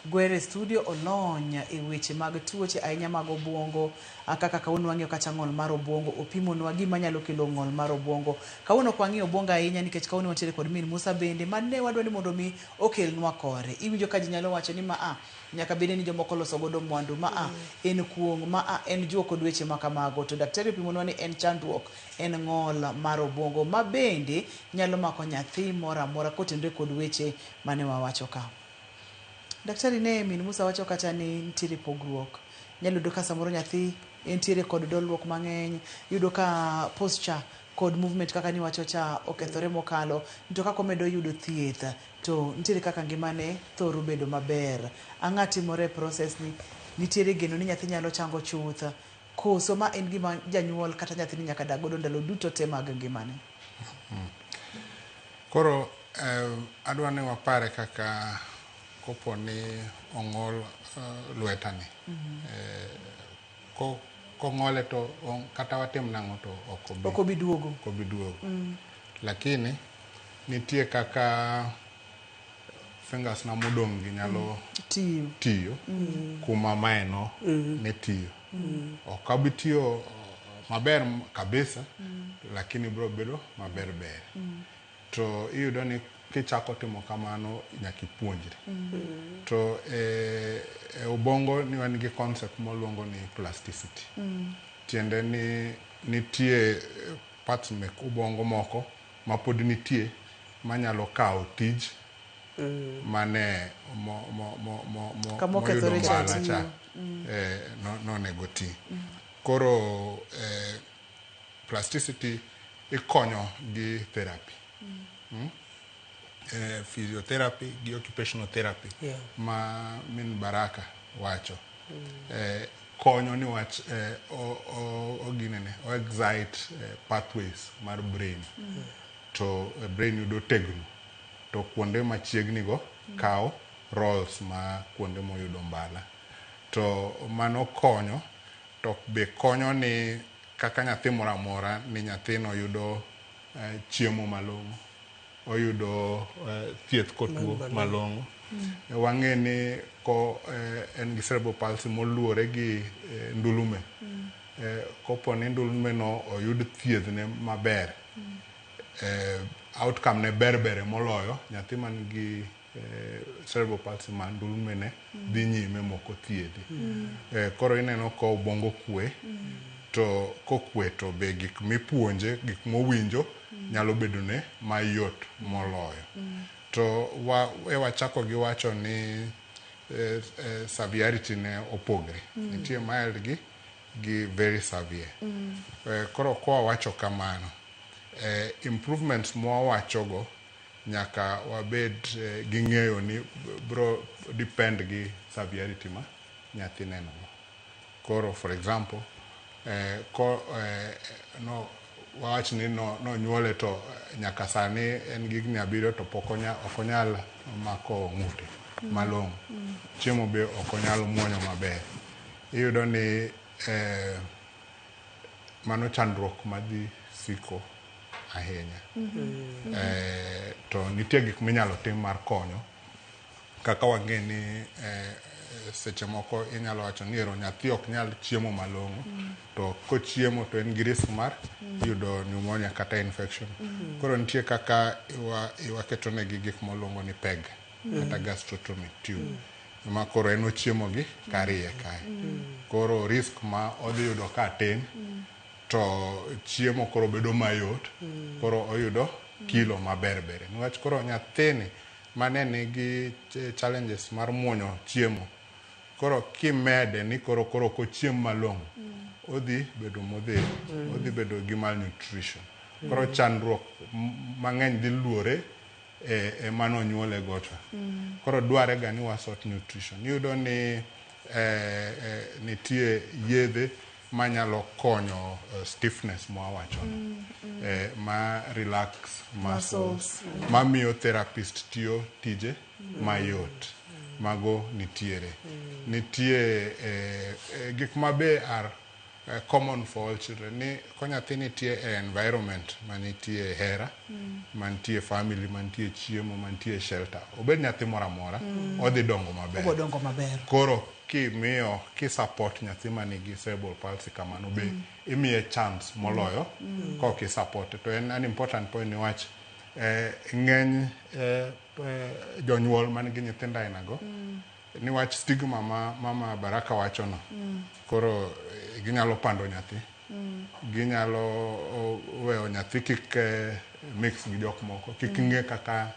Gwere studio olony e weche mag tuoche ahinya mag obwongo, kaka kawuono wang'iyo kacha ng'ol mar obwongo, opimonwa gima nyalo kelo ng'ol mar obwongo. Kawuono ok wang'iyo obwongo ahinya nikech kawuono wantiere kod min Musa bende mane wadwa ni mondo mi okelnwa kore. Iwinjo ka ji nyalo wacho ni nyaka bede ni jomoko loso godo mwandu, en kuong, en juo kod weche makamago. To daktari opimonwa ni en chandruok, en ng'ol mar obwongo ma bende nyalo mako nyathi moro amora kotenore kod weche mane wawacho ka. Daktari ne min Musa wacho kata ni nitiere pogruok. Nyalo yudo ka samoro nyathi entiere kod dolruok mang'eny, yudo ka posture kod movement kaka ni wacho cha okethore mokalo, to kaka omedo yudo thieth to nitiere kaka ngimane thoro bedo maber. Ang'a timore process ni, nitiere geno ni nyathi nyalo chango chuth, koso ma en gima janyuol kata nyathi ni nyaka dag godo ndalo duto te mag ngimane. Koro adwa ni wapare kaka kopo ni ong'ol lwetani. Kong'ole to kata watim nang'o to ok obi duogo. Lakini nitie kaka fingers na modong' gi nyalo tiyo kuma maeno ne tiyo. Ok abi tiyo maber kabisa, lakini bro bedo maber. To iyudo ni kichako timo kamano nyaka ipuonjri. To ubongo ni wan gi concept moluongo ni plasticity. Tiende ni nitie parts mek ubongo moko ma pod nitie manyalo kawo tij mane moyudo mbala cha nonego ti. Koro plasticity ikonyo gi therapy. Physiotherapy gi occupational therapy ma min Baraka wacho. Konyo ni wach o excite pathways mar brain. To brain yudo tegno. To kuonde machiegni go kawo roles ma kuonde moyudo mbala. To mano konyo, to be konyo ni kaka nyathi moro amora ni nyathino yudo chiemo malong'o. Oyudo thieth kotuo malong'o. Wang'e ni ko en gi cerebral palsy moluore gi ndulume. Kopo ni ndulume no oyud thieth ne maber, outcome ne berbere moloyo nyathi man gi cerebral palsy ma ndulume ne dhi nyime moko thiedhi. Koro ineno ko ubongo kwe, to kokwe to be gik mipuonje, gik mowinjo nyalo bedone mayot moloyo. To wachako gi wacho ni severity ne opogre. Nitie mild gi very severe. Koro kwa wacho kamano, improvements mwawachogo nyaka wabed gi ng'eyo ni bro depend gi severity ma nyathi neno. Koro for example, wawach ni nonyuole to nyaka sani en gi higni 7 to pok onyal mako ng'ute malong'o. Chiemo be ok onyal muonyo maber. Iyudo ni mano chandruok madhi siko ahinya. To nitie gik minyalo tim mar konyo. Kaka wang'e ni seche moko inyalo wacho ni nyathi ok nyal chiemo malong'o, to kochiemo to en gi risk mar yudo pneumonia kata infection. Koro nitie kaka iwaketonegi gik moluongo ni PEG kata gastrostomy tube, ma koro en ochiemo gi kariye kae. Koro risk ma odhi yudo ka tin, to chiemo koro bedo mayot, koro oyudo kilo maber. Niwach koro nyathini mane nigi challenges mar muonyo chiemo, koro kimede ni koro kochiem malong'o, odhi bedo modhero, odhi bedo gi malnutrition. Koro chandruok mang'eny dhi luore e mano nyuole gocha. Koro dware ga ni wasort nutrition. Iyudo ni nitie yedhe manyalo konyo stiffness mwawacho, ma relax muscles, mamiyo therapist tiyo tije mayot. Mago nitiere. Nitie gik mabe common for all children ni ko nyathi nitie e environment manitie hera mantie family mantie chiemo mantie shelter obed nyathi moro amora odhi dongo maber Obodongo maber. koro kimiyo support nyathi manigi cerebral palsy kamano be imiye chance moloyo ko support to en an important point ni wach ng'eny jonyuol manigi nyithindo ainago ni wach stigma ma mama Baraka wachono koro ginyalo pando nyathi ginyalo weyo nyathi kik mix gi jok moko kik ng'e kaka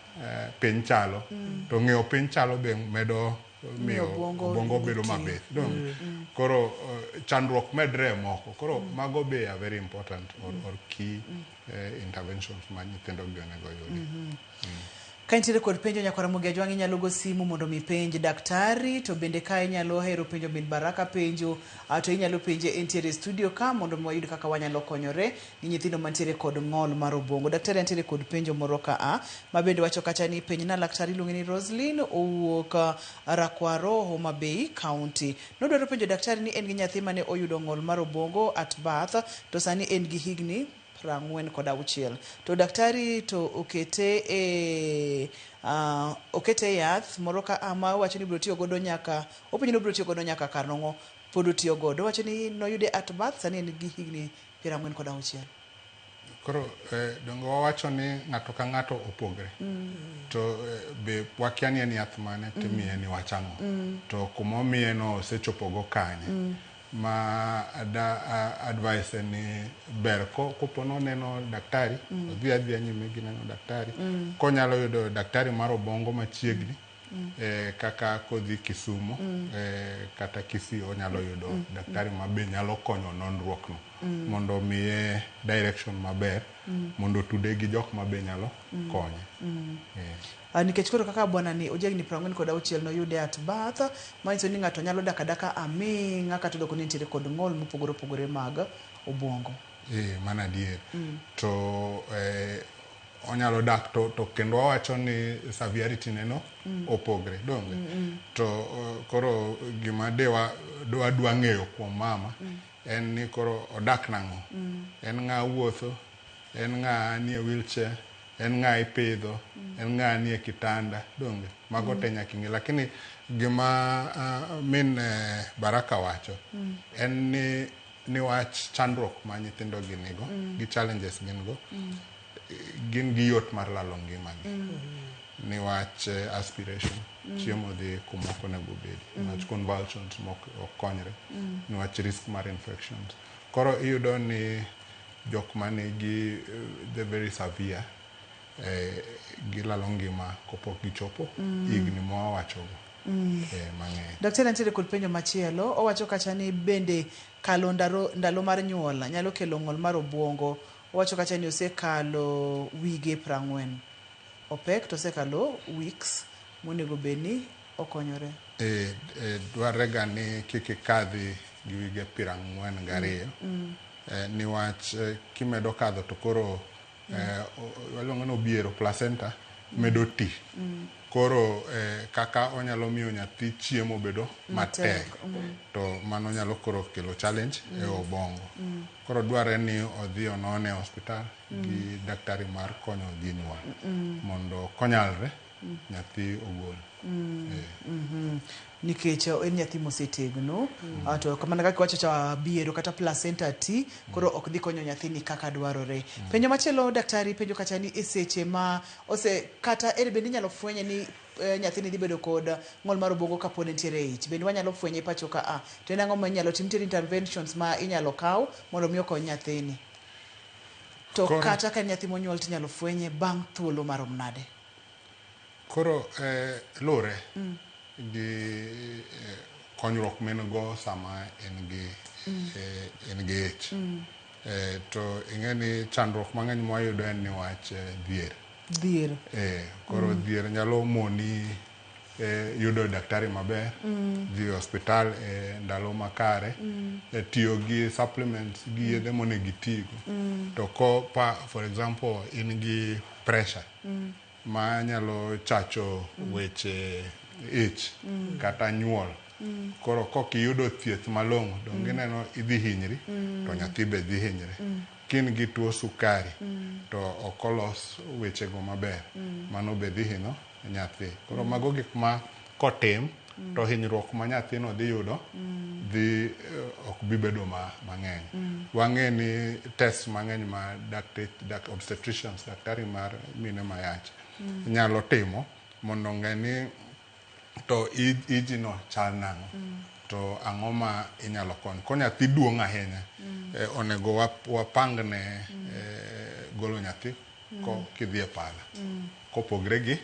piny chalo to ng'eyo piny chalo be medo miyo bongo bedo mabith koro chandruok medre moko koro mago be are very important or key interventions ma nyithindo onego yudi. Ka intiere kod penjo nyakwara Mugia Jwang' inyalo go simu mondo mi penj daktari to bende ka inyalo hero penjo min Baraka penjo to inyalo penje entiere studio ka mondo mi wayud kaka wanyalo konyore ni nyithindo mantiere kod ng'ol mar obongo. Daktari antiere kod penjo moro ka ma bende wacho kacha ni penj na daktari iluongo ni Roslyn owuok Rakwaro Homa Bay County. Nodwaro penjo daktari ni en gi nyathi mane oyudo ng'ol mar obongo at birth to sani en gi higni 46 to daktari to okete yath moro ka ama wacho ni biro tiyo godo nyaka openjo ni biro tiyo godo nyaka kar nong'o pod otiyo godo wacho ni noyude at birth sani en gi higni 46. Koro dongo wawacho ni ng'ato ka ng'ato opogre to be wakia ni en yath mane timiye ni wachang'o to kumomiye no osechopogo kanye ma advice ni ber kopono neno daktari odhi adhiya nyime gi neno daktari konyalo yudo daktari mar obongo machiegni kaka kodhi Kisumu kata Kisii onyalo yudo daktari mabe nyalo konyo nonruok no mondo miye direction maber mondo tude gi jok mabe nyalo konye. Nikech koro kaka bwana ni ojegni 46 no yude at birth manyiso ni ng'ato nyalo daka aming'a kata doko ni nitiere kod ng'ol mopogore mag obongo. Mana adier to onyalo dak to kendo wawacho ni severity neno opogre donge to koro gima dwa ng'eyo kuom mama en ni koro odak nang'o en ng'a wuotho en ng'a nie wheelchair en ng'a ipidho en ng'a nie kitanda donge mago te nyaka ing'e lakini gima min Baraka wacho en ni wach chandruok ma nyithindo ginigo gi challenges gingo gin gi yot mar lalo ngimagi ni wach aspiration chiemo dhi kumoko nego bedi wach convulsions mok konyre ni wach risk mar infections koro iyudo ni jok manigi the very severe gilalo ngima kopok gichopo higni mowachogo mang'eny. Daktari antiere kod penjo machielo owacho kacha ni bende kalo ndalo mar nyuol nyalo kelo ng'ol mar obwongo. Owacho kacha ni osekalo wige 40 opek to osekalo weeks monego beni okonyore. Dwarega ni kik kadhi gi wige 42 ni wach kimedo kadho to koro waluongo ni obiero placenta medo ti koro kaka onyalo miyo nyathi chiemo bedo matek to mano nyalo koro kelo challenge e obongo koro dware ni odhi onone hospital gi daktari mar konyo gi nyuol mondo konyalre nyathi ogol. Nikech en nyathi mosetegno to kamano kaka wacho cha biero kata placenta ti koro ok dhi konyo nyathini kaka dwarore. Penjo machielo daktari penjo kacha ni eseche ma kata bende nyalo fwenye ni nyathini dhi bedo kod ng'ol mar obongo kapod nitiere ich bende wanyalo fwenye pacho ka to en ang'o ma inyalo tim interventions ma inyalo kaw mondo mi okony nyathini to kata ka nyathi monyuol tinyalo fwenye bang' thuolo marom nade. Koro lore gi konyruok menego sama en gi ich to ing'eni chandruok mang'eny mwayudo en ni wach dhier koro dhier nyalo moni yudo daktari maber dhi hospital ndalo makare tiyo gi supplements gi yedhe monego itigo to for example in gi pressure ma nyalo chacho weche ich kata nyuol Koro kok iyudo thieth malong'o donge neno idhi hinyri to nyathi be dhi hinyre. Kin gi tuo sukari to okolos wechego maber, mano be dhi hinyo nyathi. Koro mago gik ma kotim to hinyruok ma nyathino dhi yudo dhi ok bi bedo mang'eny. Wang'e ni test mang'eny ma obstetricians, daktari mar mine mayach nyalo timo mondo ng'e ni to ijino chal nang'o, to ang'o ma inyalo kony. Ko nyathi duong' ahinya, onego wapangne golo nyathi kidhi e pala, kopogre gi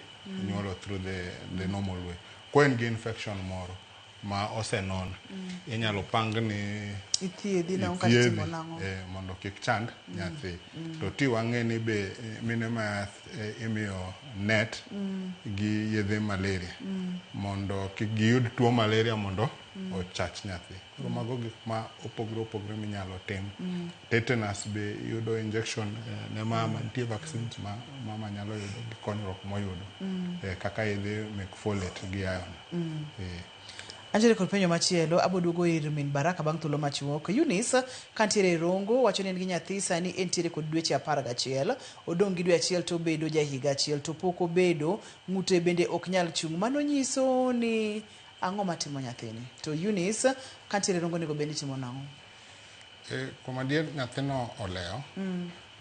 nyuolo through the normal way. Ko en gi infection moro ma osenon, inyalo pang ni ithiedhi mondo kik chand nyathi. To ti wang'e ni be mine ma imiyo net gi yedhe malaria mondo kik giyud tuo malaria mondo ochach nyathi. Koro mago gik ma opogre minyalo tim. Tetanus be yudo injection ne mama, nitie vaccines ma mama nyalo yudo gi konyruok moyudo kaka yedhe mek folate gi iron. Anjere kod penjo machielo, aboduogo ir min Baraka bang' thuolo machuok. Eunice kantiere e Rongo wacho ni en gi nyathi sani entiere kod dweche 11, odong' gi dwe achiel to bedo ja higa achiel to pok obedo, ng'ute bende ok nyal chung'. Mano nyiso ni ang'o matimo nyathini? To Eunice kantiere e Rongo nego bende timo nang'o? Kuom adier nyathino oleo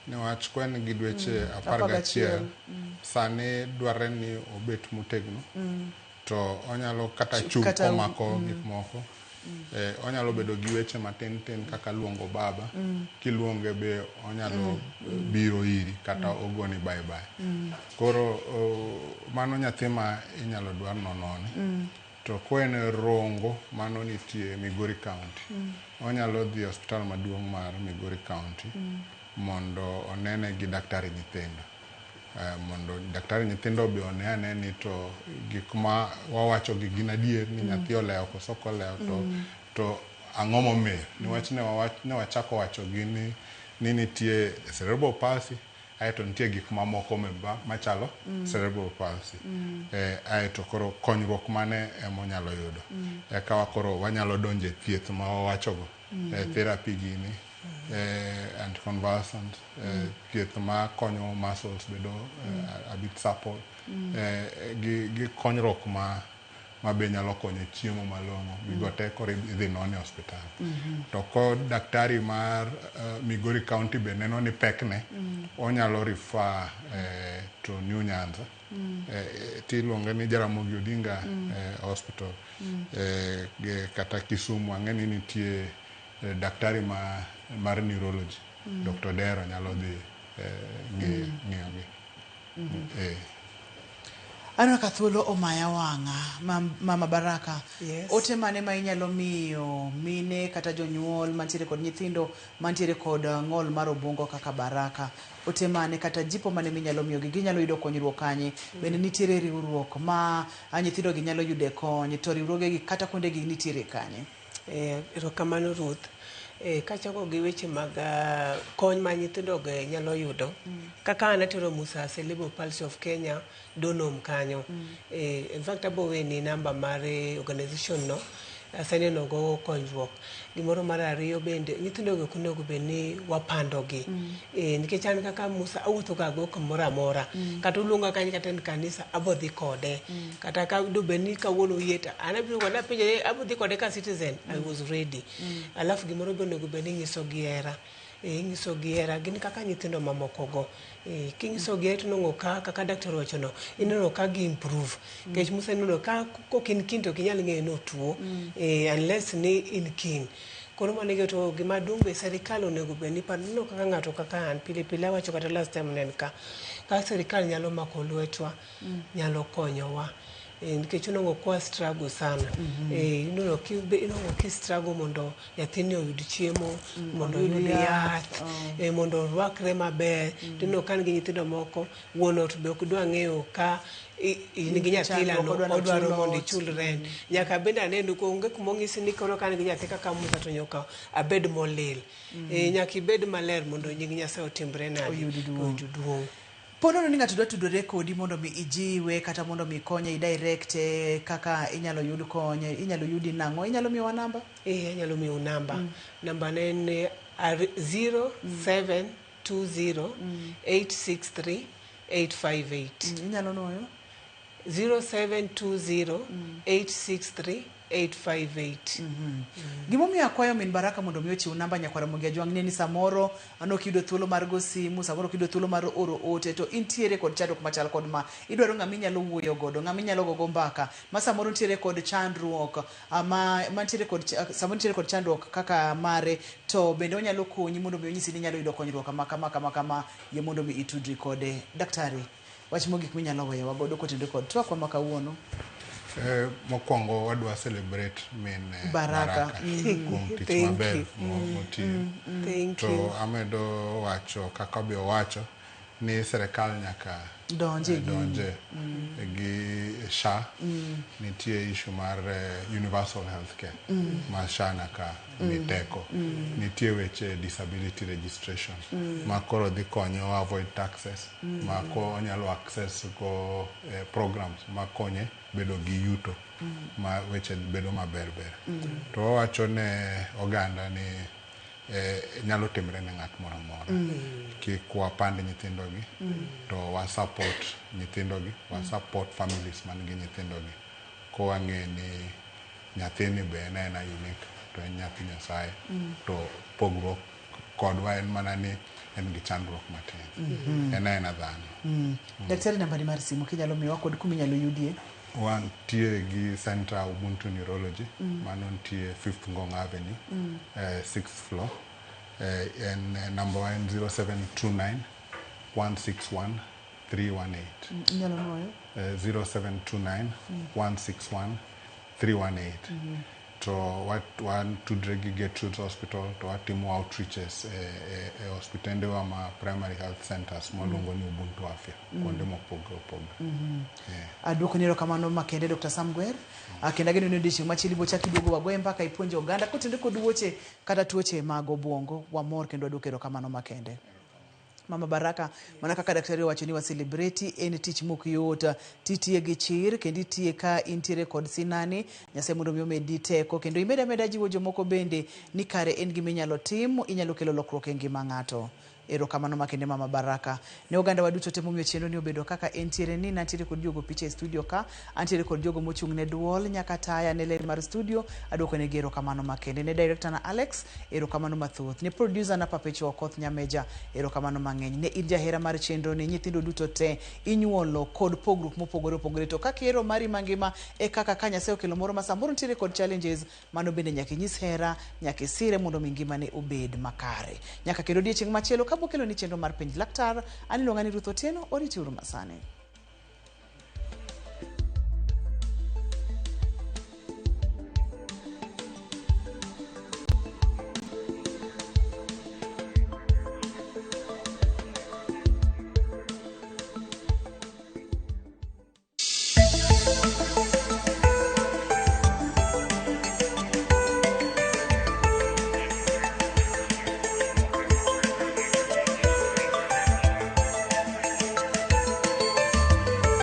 niwach kwen gi dweche 11 sani dwarre ni obet motegno. To onyalo kata chung' komako gik moko. Onyalo bedo gi weche matin kaka luongo baba. Kiluonge be onyalo biro iri kata ogoni bye bye. Koro mano nyathi ma inyalo dwar nonone. To kwen Rongo mano nitie Migori County. Onyalo dhi hospital maduong' mar Migori County mondo onene gi daktari nyithindo. Mondo daktari nyithindo be one ni to gik ma wawacho gi gin adier ni nyathi oleo koso koleo to ang'o momiyo. Niwach ne wachako wacho gi ni nitie cerebral palsy, aeto nitie gik mamoko machalo cerebral palsy. Aeto koro konyruok mane emonyalo yudo. Eka koro wanyalo donje thieth ma wawachogo, therapy gini, anticonvulsant, thieth ma konyo muscles bedo a bit supple, gi konyruok ma be nyalo konyo chiemo malong'o. Gigo te koro idhi non e hospital. To ko daktari mar Migori County be neno ni pekne, onyalo refer to New Nyanza. Tiluonge ni Jaramogi Odinga Hospital, kata Kisumu. Ang'e ni nitie daktari mar neurology, Dr. Dero nyalo dhi ng'iyogi. Ano ka thuolo omaya wang'a, Mama Baraka. Ote mane ma inyalo miyo mine kata jonyuol mantiere kod nyithindo mantiere kod ng'ol mar obwongo kaka Baraka? Ote mane kata jipo mane minyalo miyo ginyalo yudo konyruok kanye? Bende nitiere riwruok ma nyithindo gi nyalo yude kony, to riwruoge gi kata kuonde gi nitiere kanye? Erokamano Ruth. Kachako gi weche mag kony ma nyithindo ge nyalo yudo, kaka anatero Musa Cerebral Palsy of Kenya donom kanyo. In fact abo weni namba mar organization no sani nogo konyruok. Gimoro mar ariyo bende nyithindo ge kunego beni wapandogi. Nikech an kaka Musa awuotho ga go kamoro amora, kata uluonga kanyo kata en kanisa abodhi kode, kata ka do beni kawuono yieta anabiro wala pinje abodhi kode ka Citizen. I was ready. Alafu gimoro bende go beni nyiso gi hera. Nyiso gi hera gin kaka nyithindo mamoko go. Kinyiso gi hera nongo kaka daktari wacho no, inono ka gi improve. Kech Musa inono ka kokin kin to kinyal ng'eyo no tuo, unless ni in kin. Koro manege to gima duong' be serikal onego beni panno kaka ng'ato kaka an pile wacho kata last time nen ka serikal nyalo mako lwetwa, nyalo konyowa. Nikech unongo kwa struggle sana. Inono ki struggle mondo nyathini oyud chiemo, mondo oyud yath, mondo orwakre maber. Tino kan gi nyithindo moko, wuon ot be ok dwa ng'eyo ka in gi nyathila no odwaro mondo ichul rent. Nyaka bende aneno ko onge kumong'isi ni koro kan gi nyathi kaka Musa to nyoka abed molil. Nyaka ibed maler mondo nying Nyasaye otimbre nade oyud duong'. Pono ni ng'ato dwa tudore kodi mondo mi ijiwe kata mondo mi konye direct kaka inyalo yud konye, inyalo yudi nang'o, inyalo miwa namba? Inyalo miwa namba. Namba ne 0720863858. Inyalo noyo? 0720863858. Gimomiyo akwayo min Baraka mondo mi ochiw namba nyakwara Mugia Jwang' ni samoro ano kiyudo thuolo mar go simu, samoro kiyudo thuolo mar oro ote to intiere kod chandruok machal kod ma idwaro ng'ama inyalo wuoyo godo, ng'ama inyalo gogo mbaka ma samoro ntiere kod chandruok mantiere kod samoro ntiere kod chandruok kaka mare to bende onyalo konyi mondo mi onyisi ni inyalo yudo konyruok kama ye mondo mi itudri kode. Daktari, wach mogik minyalo weyowa godo kotinde kod twakwa ma kawuono. Mokwongo wadwa celebrate min Baraka kuom tich maber motiyo. To amedo wacho kaka be wacho ni serikal nyaka donje gi SHA. Nitie issue mar universal healthcare ma SHA nyaka miteko. Nitie weche disability registration ma koro dhi konyo avoid taxes ma ko onyalo access go programs ma konye bedo gi yuto ma weche bedo maber. To wawacho ne oganda ni nyalo timre ne ng'at moro amora. Kik wapand nyithindogi to wa support nyithindogi, wa support families man gi nyithindogi. Ko wang'e ni nyathini be en unique to en nyathi Nyasaye to pogruok kodwa en mana ni en gi chandruok matin. En dhano. Daktari, namba ni mar simu kinyalo miwa kod kuminyalo yudie? Wantie gi Center Ubuntu Neurology, mano ntie 5th Ngong Avenue, 6th floor. And number 0729 161 318. Inyalo noyo? 0729 161 318. To wan tudre gi Gertrude's Hospital to watimo outreaches hospitende wa ma primary health centers molungo ni Ubuntu Afya kuonde mopogore opogore. Aduoko ni erokamano makende Dr. Sam Gwer. Kenda geno ni odiochieng' machielo ibo chak iduogo wagoye mbaka ipuonjo oganda kotinde kod wuoche kata tuoche mag obwongo. Wamor kendo aduoko erokamano makende. Mama Baraka, mana kaka daktari wacho ni wa celebrate en tich mok yot, titie gi chir kendo itie ka intiere kod sinani, Nyasaye mondo mi omedi teko kendo imeda jiwo jomoko bende ni kare en gima inyalo timo, inyalo kelo lokruok e ngima ng'ato. Erokamano makende Mama Baraka. Ne oganda waduto temo miyo chenro ni obedo kaka entiere ni, nantiere kod jogo picha e studio ka, antiere kod jogo mochung' ne duol nyaka taya ne ler mar studio, aduoko ne erokamano makende. Ne director na Alex, erokamano mathoth. Ne producer na Perpetua Okoth Nyameja, erokamano mang'eny. Ne in jahera mar chenro ni, nyithindo duto te inyuolo kod pogruok mopogore opogore. To kaka hero mari mangima e kaka ka Nyasaye okelo moro ma samoro ntiere kod challenges, mano bende nyaka nyis hera, nyaka sire mondo mi ngimane obed makare. Nyaka kendo odiochieng' machielo kabokelo ni chenro mar penj laktar, aniluonga ni Ruth Otieno, oriti uru masane.